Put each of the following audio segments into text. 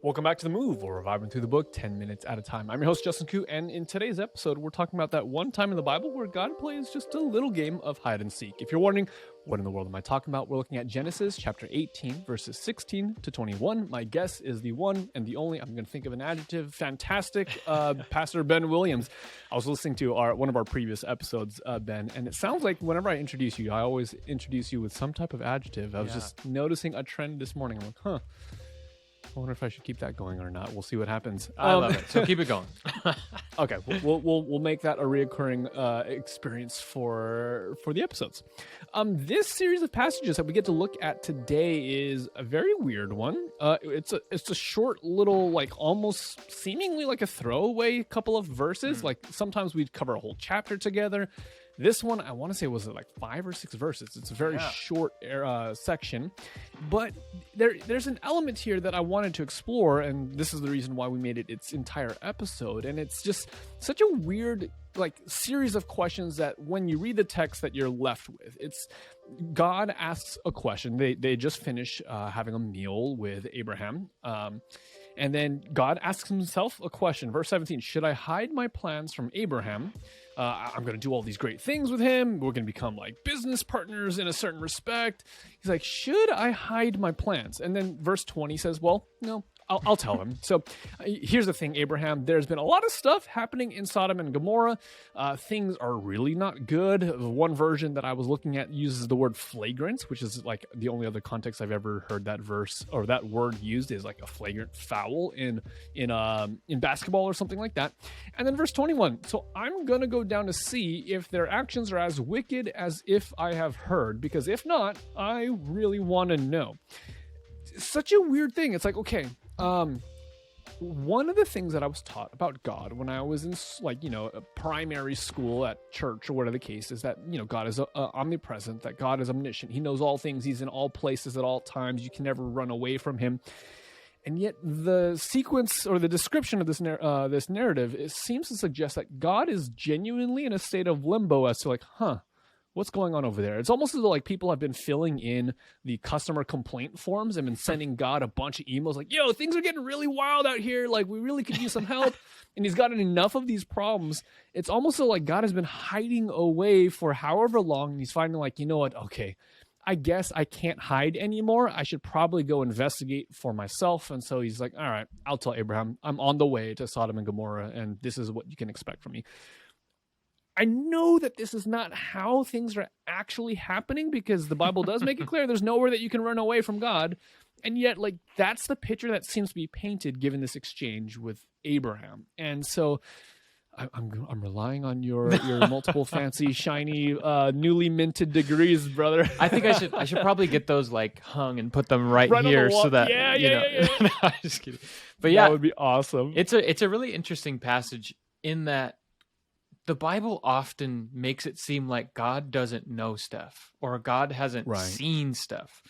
Welcome back to The Move, where we're vibing through the book 10 minutes at a time. I'm your host, Justin Koo, and in today's episode, we're talking about that one time in the Bible where God plays just a little game of hide and seek. If you're wondering, what in the world am I talking about? We're looking at Genesis chapter 18, verses 16 to 21. My guess is the one and the only, I'm going to think of an adjective, fantastic, Pastor Ben Williams. I was listening to one of our previous episodes, Ben, and it sounds like whenever I introduce you, I always introduce you with some type of adjective. I was just noticing a trend this morning. I'm like, I wonder if I should keep that going or not. We'll see what happens. I love it. So keep it going. Okay, we'll make that a reoccurring experience for the episodes. This series of passages that we get to look at today is a very weird one. It's a short little, like almost seemingly like a throwaway couple of verses. Like sometimes we'd cover a whole chapter together. This one, I want to say, was like 5 or 6 verses. It's a very short section, but there's an element here that I wanted to explore, and this is the reason why we made it its entire episode. And it's just such a weird, like, series of questions that when you read the text that you're left with, it's God asks a question. They just finish having a meal with Abraham. And then God asks himself a question. Verse 17, should I hide my plans from Abraham? I'm going to do all these great things with him. We're going to become like business partners in a certain respect. He's like, should I hide my plans? And then verse 20 says, well, no, I'll tell him. So here's the thing, Abraham, there's been a lot of stuff happening in Sodom and Gomorrah. Things are really not good. One version that I was looking at uses the word flagrant, which is like the only other context I've ever heard that verse or that word used is like a flagrant foul in basketball or something like that. And then verse 21. So I'm going to go down to see if their actions are as wicked as if I have heard, because if not, I really want to know. Such a weird thing. It's like, okay, one of the things that I was taught about God when I was in, like, a primary school at church or whatever the case is that, God is omnipresent, that God is omniscient. He knows all things. He's in all places at all times. You can never run away from him. And yet the sequence or the description of this narrative, it seems to suggest that God is genuinely in a state of limbo as to like, what's going on over there? It's almost as though like people have been filling in the customer complaint forms and been sending God a bunch of emails like, yo, things are getting really wild out here. Like, we really could use some help. And he's gotten enough of these problems. It's almost like God has been hiding away for however long. And he's finally like, you know what? Okay, I guess I can't hide anymore. I should probably go investigate for myself. And so he's like, all right, I'll tell Abraham I'm on the way to Sodom and Gomorrah, and this is what you can expect from me. I know that this is not how things are actually happening, because the Bible does make it clear there's nowhere that you can run away from God. And yet, like, that's the picture that seems to be painted given this exchange with Abraham. And so I'm relying on your multiple fancy, shiny, newly minted degrees, brother. I think I should probably get those like hung and put them right here so that No, I'm just kidding. But yeah, that would be awesome. It's a really interesting passage in that the Bible often makes it seem like God doesn't know stuff or God hasn't seen stuff.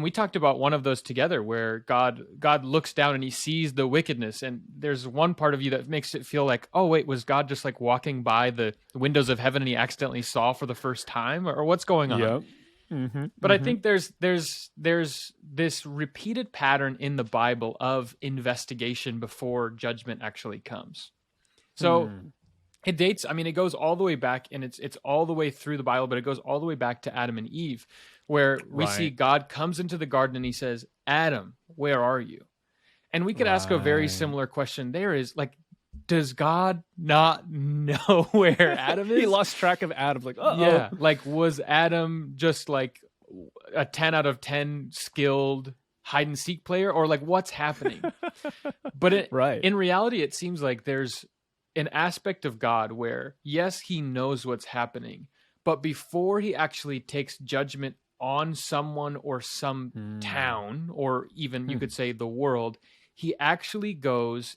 We talked about one of those together where God looks down and he sees the wickedness. And there's one part of you that makes it feel like, oh, wait, was God just like walking by the windows of heaven and he accidentally saw for the first time? Or what's going on? Yep. Mm-hmm, but I think there's this repeated pattern in the Bible of investigation before judgment actually comes. So it dates, it goes all the way back, and it's all the way through the Bible, but it goes all the way back to Adam and Eve, where we see God comes into the garden and he says, Adam, where are you? And we could ask a very similar question there is like, does God not know where Adam is? He lost track of Adam. Like, yeah, like was Adam just like a 10 out of 10 skilled hide and seek player, or like what's happening? But in reality, it seems like there's an aspect of God where, yes, he knows what's happening, but before he actually takes judgment on someone or some town, or even you could say the world, he actually goes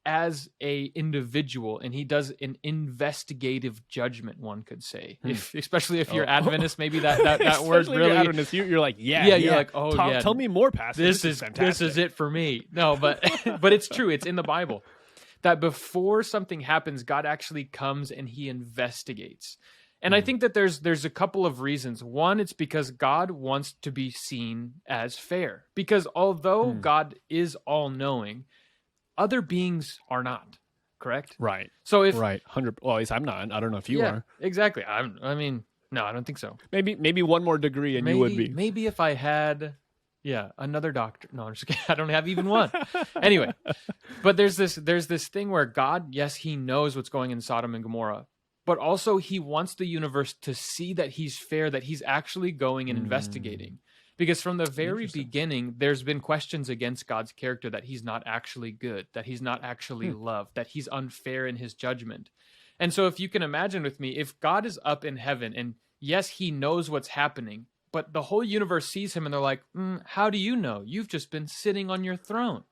as a individual and he does an investigative judgment, one could say. Especially if you're Adventist, maybe that word really Adventist, you're like, you're like, oh, tell me more, Pastor. This is fantastic. This is it for me. No, but it's true. It's in the Bible that before something happens, God actually comes and he investigates. And I think that there's a couple of reasons. One, it's because God wants to be seen as fair. Because although God is all-knowing, other beings are not, correct? Right. So if 100, well, at least I'm not. I don't know if you are. Exactly. I mean, no, I don't think so. Maybe one more degree and you would be. Maybe if I had another doctor. No, I'm just kidding. I don't have even one. Anyway, but there's this thing where God, yes, he knows what's going in Sodom and Gomorrah, but also he wants the universe to see that he's fair, that he's actually going and investigating. Because from the very beginning, there's been questions against God's character, that he's not actually good, that he's not actually love, that he's unfair in his judgment. And so if you can imagine with me, if God is up in heaven and yes, he knows what's happening, but the whole universe sees him and they're like, how do you know? You've just been sitting on your throne.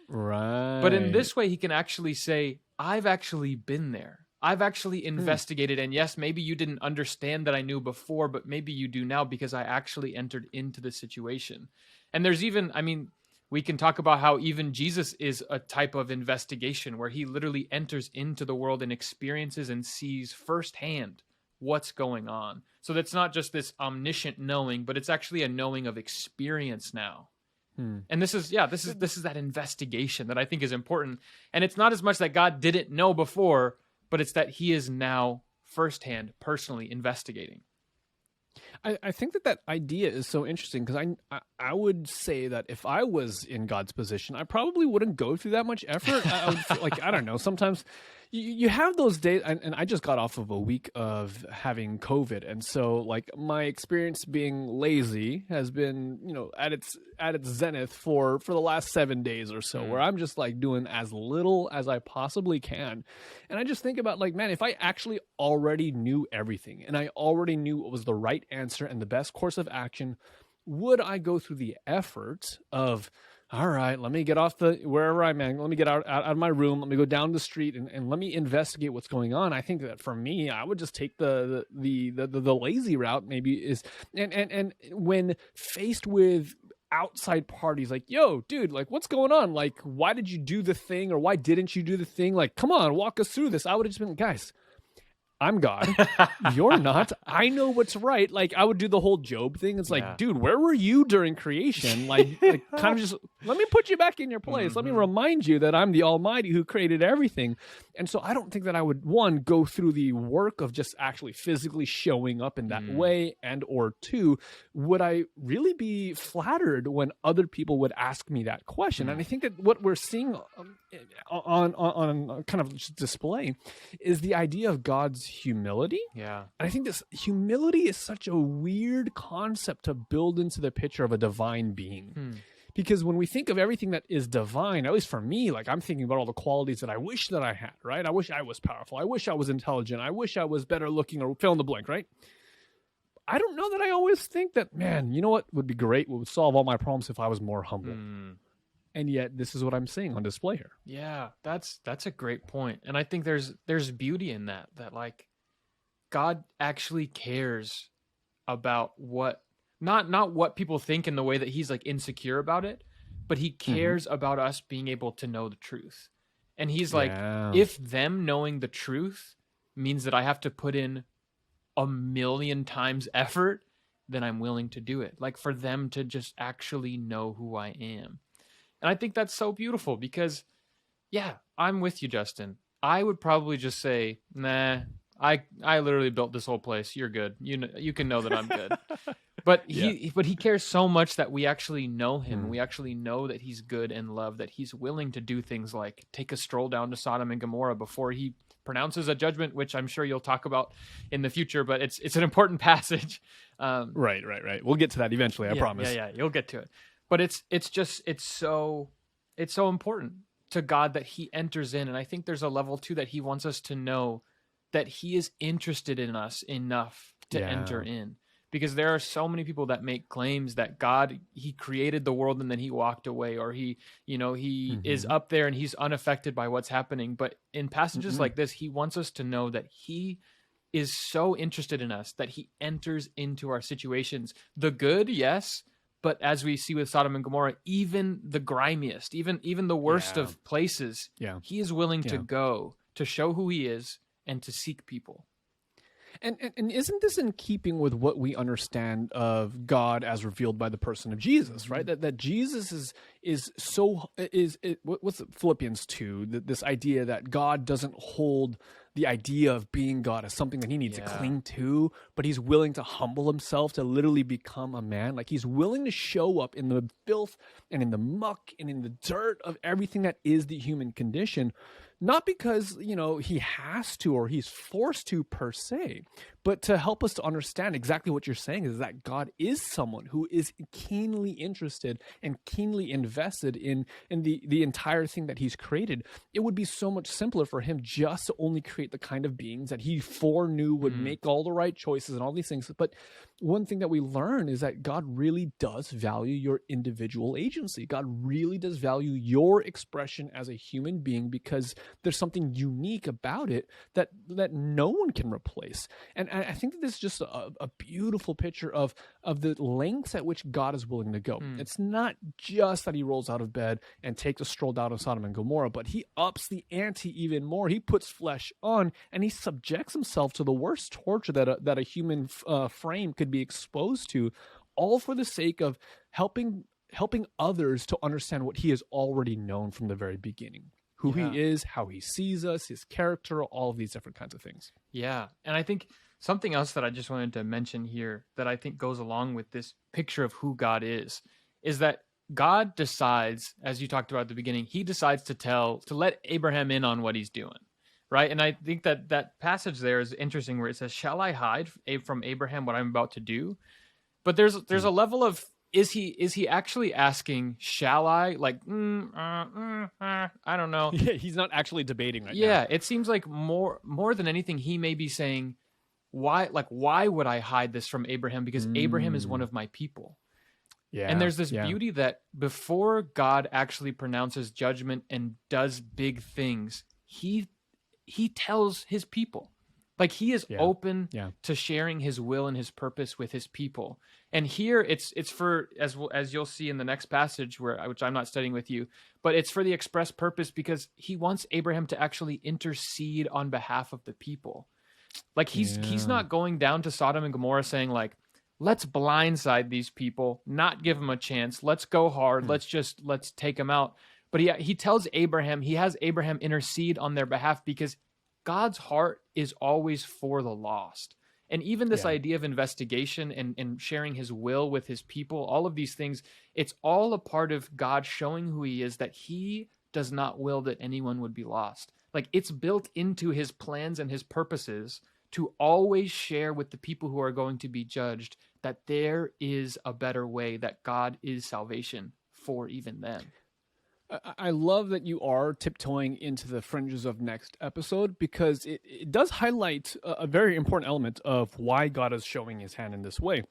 Right. But in this way, he can actually say, I've actually been there. I've actually investigated. And yes, maybe you didn't understand that I knew before, but maybe you do now because I actually entered into the situation. And there's even, I mean, we can talk about how even Jesus is a type of investigation where he literally enters into the world and experiences and sees firsthand what's going on. So that's not just this omniscient knowing, but it's actually a knowing of experience now. And this is that investigation that I think is important. And it's not as much that God didn't know before, but it's that he is now firsthand, personally investigating. I think that idea is so interesting because I would say that if I was in God's position, I probably wouldn't go through that much effort. I would feel like, I don't know, sometimes you have those days, and I just got off of a week of having COVID, and so like my experience being lazy has been, you know, at its zenith for the last 7 days or so, where I'm just like doing as little as I possibly can. And I just think about like, man, if I actually already knew everything and I already knew what was the right answer and the best course of action, would I go through the effort of, all right, let me get off wherever I'm at, let me get out of my room, let me go down the street and let me investigate what's going on? I think that for me, I would just take the lazy route, maybe, is and when faced with outside parties like, yo, dude, like, what's going on? Like, why did you do the thing, or why didn't you do the thing? Like, come on, walk us through this. I would have just been, guys, I'm God. You're not. I know what's right. Like, I would do the whole Job thing. It's like, dude, where were you during creation? Like kind of just, let me put you back in your place. Let me remind you that I'm the Almighty who created everything. And so I don't think that I would, one, go through the work of just actually physically showing up in that way, and or two, would I really be flattered when other people would ask me that question? And I think that what we're seeing on kind of just display is the idea of God's humility. Yeah. And I think this humility is such a weird concept to build into the picture of a divine being. Because when we think of everything that is divine, at least for me, like, I'm thinking about all the qualities that I wish that I had, right? I wish I was powerful. I wish I was intelligent. I wish I was better looking, or fill in the blank, right? I don't know that I always think that, man, you know what would be great? What would solve all my problems if I was more humble? And yet this is what I'm seeing on display here. Yeah, that's a great point. And I think there's beauty in that like God actually cares about what, not what people think in the way that he's like insecure about it, but he cares about us being able to know the truth. And he's like, if them knowing the truth means that I have to put in 1,000,000 times effort, then I'm willing to do it. Like, for them to just actually know who I am. And I think that's so beautiful because, yeah, I'm with you, Justin. I would probably just say, nah, I literally built this whole place. You're good. You can know that I'm good. But he cares so much that we actually know him. We actually know that he's good and love, that he's willing to do things like take a stroll down to Sodom and Gomorrah before he pronounces a judgment, which I'm sure you'll talk about in the future, but it's an important passage. Right. We'll get to that eventually, I promise. Yeah, you'll get to it. But it's so important to God that he enters in. And I think there's a level too that he wants us to know that he is interested in us enough to enter in. Because there are so many people that make claims that God, he created the world and then he walked away, or he is up there and he's unaffected by what's happening. But in passages like this, he wants us to know that he is so interested in us that he enters into our situations. The good, yes, but as we see with Sodom and Gomorrah, even the grimiest, even the worst of places, he is willing to go to show who he is and to seek people. And isn't this in keeping with what we understand of God as revealed by the person of Jesus, right? That Jesus what's Philippians 2, this idea that God doesn't hold the idea of being God as something that he needs to cling to, but he's willing to humble himself to literally become a man. Like he's willing to show up in the filth and in the muck and in the dirt of everything that is the human condition, not because, he has to or he's forced to per se, but to help us to understand exactly what you're saying is that God is someone who is keenly interested and keenly invested in the entire thing that he's created. It would be so much simpler for him just to only create the kind of beings that he foreknew would make all the right choices and all these things. But one thing that we learn is that God really does value your individual agency. God really does value your expression as a human being because there's something unique about it that no one can replace. And I think that this is just a beautiful picture of the lengths at which God is willing to go. It's not just that he rolls out of bed and takes a stroll down to Sodom and Gomorrah, but he ups the ante even more. He puts flesh on and he subjects himself to the worst torture that a human frame could be exposed to, all for the sake of helping others to understand what he has already known from the very beginning. Who he is, how he sees us, his character, all of these different kinds of things. Yeah. And I think something else that I just wanted to mention here that I think goes along with this picture of who God is that God decides, as you talked about at the beginning, he decides to let Abraham in on what he's doing, right? And I think that passage there is interesting where it says, "Shall I hide from Abraham what I'm about to do?" But there's a level of, is he actually asking, shall I? Like, I don't know. Yeah, he's not actually debating right now. Yeah, it seems like more than anything, he may be saying, why would I hide this from Abraham? Because Abraham is one of my people. Yeah. And there's this beauty that before God actually pronounces judgment and does big things, he tells his people. Like he is open to sharing his will and his purpose with his people. And here it's for, as you'll see in the next passage which I'm not studying with you, but it's for the express purpose because he wants Abraham to actually intercede on behalf of the people. Like he's not going down to Sodom and Gomorrah saying like, let's blindside these people, not give them a chance. Let's go hard. Let's take them out. But he tells Abraham, he has Abraham intercede on their behalf because God's heart is always for the lost. And even this idea of investigation and sharing his will with his people, all of these things, it's all a part of God showing who he is, that he does not will that anyone would be lost. Like it's built into his plans and his purposes to always share with the people who are going to be judged that there is a better way, that God is salvation for even them. I love that you are tiptoeing into the fringes of next episode because it does highlight a very important element of why God is showing his hand in this way.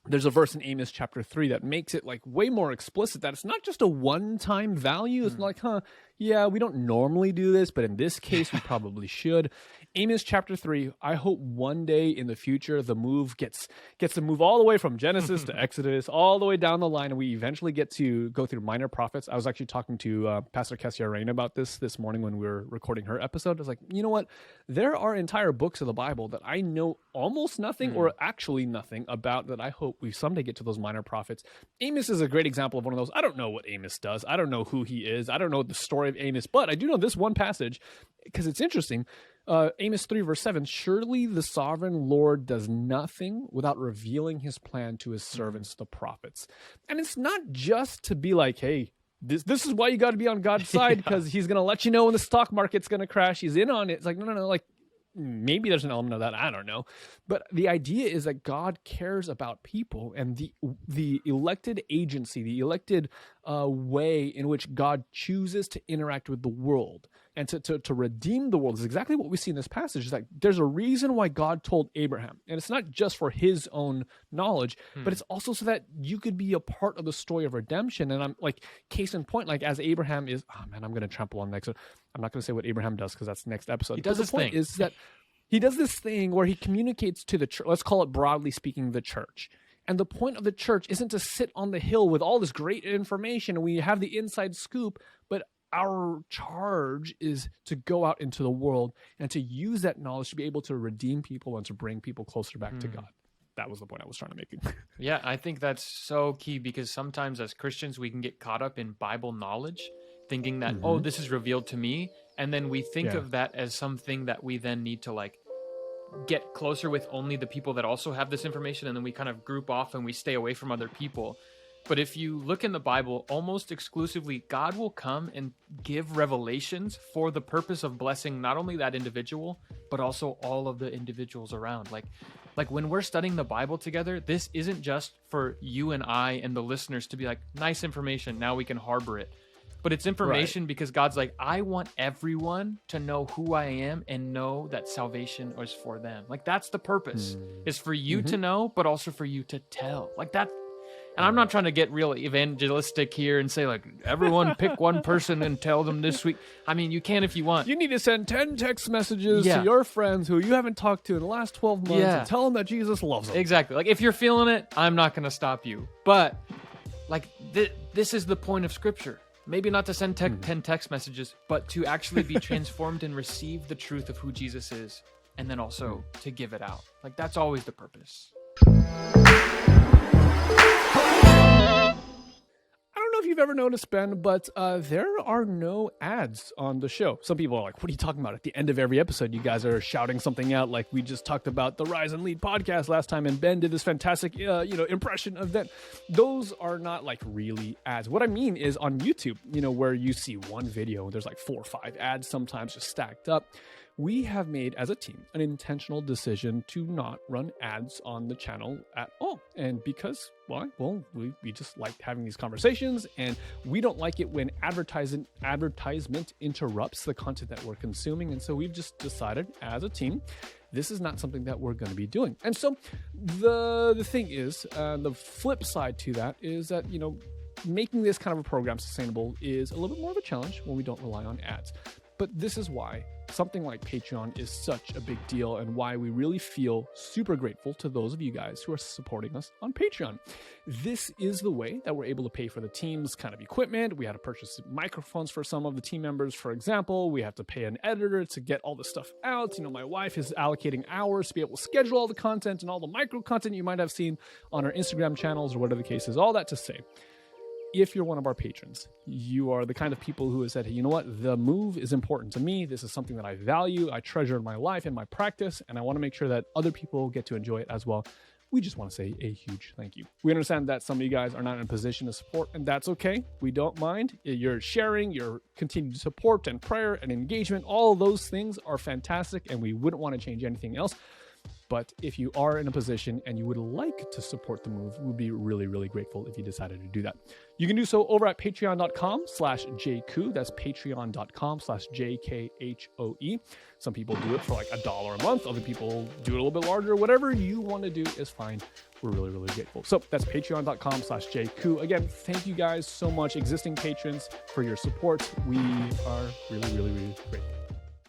There's a verse in Amos chapter 3 that makes it like way more explicit that it's not just a one-time value. It's not like, we don't normally do this, but in this case, we probably should. Amos chapter 3, I hope one day in the future, the move gets to move all the way from Genesis to Exodus, all the way down the line, and we eventually get to go through minor prophets. I was actually talking to Pastor Kessia Rain about this morning when we were recording her episode. I was like, you know what? There are entire books of the Bible that I know almost nothing or actually nothing about that I hope we someday get to those minor prophets. Amos is a great example of one of those. I don't know what Amos does. I don't know who he is. I don't know the story of Amos, but I do know this one passage because it's interesting. Amos 3 verse 7, surely the sovereign Lord does nothing without revealing his plan to his servants, the prophets. And it's not just to be like, hey, this is why you got to be on God's side because he's going to let you know when the stock market's going to crash. He's in on it. It's like, no, like maybe there's an element of that. I don't know. But the idea is that God cares about people, and the elected agency, the elected way in which God chooses to interact with the world and to redeem the world is exactly what we see in this passage. Is like there's a reason why God told Abraham, and it's not just for his own knowledge, but it's also so that you could be a part of the story of redemption. And I'm like, case in point, like as Abraham is, I'm going to trample on next. I'm not going to say what Abraham does because that's next episode. He does his thing. Is that he does this thing where he communicates to the church. Let's call it, broadly speaking, the church. And the point of the church isn't to sit on the hill with all this great information and we have the inside scoop, but our charge is to go out into the world and to use that knowledge to be able to redeem people and to bring people closer back to God. That was the point I was trying to make. Yeah, I think that's so key, because sometimes as Christians, we can get caught up in Bible knowledge, thinking that, oh, this is revealed to me. And then we think of that as something that we then need to like get closer with only the people that also have this information. And then we kind of group off and we stay away from other people. But if you look in the Bible, almost exclusively, God will come and give revelations for the purpose of blessing not only that individual, but also all of the individuals around. Like when we're studying the Bible together, this isn't just for you and I and the listeners to be like, nice information, now we can harbor it. But it's information because God's like, I want everyone to know who I am and know that salvation is for them. Like that's the purpose, is for you to know, but also for you to tell. Like that. And I'm not trying to get real evangelistic here and say, like, everyone pick one person and tell them this week. I mean, you can if you want. You need to send 10 text messages to your friends who you haven't talked to in the last 12 months and tell them that Jesus loves them. Exactly. Like, if you're feeling it, I'm not going to stop you. But, like, this is the point of Scripture. Maybe not to send 10 text messages, but to actually be transformed and receive the truth of who Jesus is, and then also to give it out. Like, that's always the purpose. I don't know if you've ever noticed, Ben, but there are no ads on the show. Some people are like, what are you talking about? At the end of every episode, you guys are shouting something out, like we just talked about the Rise and Lead podcast last time, and Ben did this fantastic impression of that. Those are not like really ads. What I mean is on YouTube, where you see one video and there's like 4 or 5 ads sometimes just stacked up. We have made, as a team, an intentional decision to not run ads on the channel at all. And because, why? Well, we just like having these conversations, and we don't like it when advertisement interrupts the content that we're consuming. And so we've just decided as a team, this is not something that we're going to be doing. And so the thing is, the flip side to that is that, making this kind of a program sustainable is a little bit more of a challenge when we don't rely on ads. But this is why something like Patreon is such a big deal, and why we really feel super grateful to those of you guys who are supporting us on Patreon. This is the way that we're able to pay for the team's kind of equipment. We had to purchase microphones for some of the team members, for example. We have to pay an editor to get all the stuff out. My wife is allocating hours to be able to schedule all the content and all the micro content you might have seen on our Instagram channels or whatever the case is. All that to say, if you're one of our patrons, you are the kind of people who have said, hey, you know what? The move is important to me. This is something that I value, I treasure in my life and my practice, and I want to make sure that other people get to enjoy it as well. We just want to say a huge thank you. We understand that some of you guys are not in a position to support, and that's okay. We don't mind. Your sharing, your continued support and prayer and engagement, all of those things are fantastic, and we wouldn't want to change anything else. But if you are in a position and you would like to support the move, we'd be really, really grateful if you decided to do that. You can do so over at patreon.com/jkoo. That's patreon.com/JKHOE. Some people do it for like $1 a month. Other people do it a little bit larger. Whatever you want to do is fine. We're really, really grateful. So that's patreon.com/jkoo. Again, thank you guys so much, existing patrons, for your support. We are really, really, really grateful.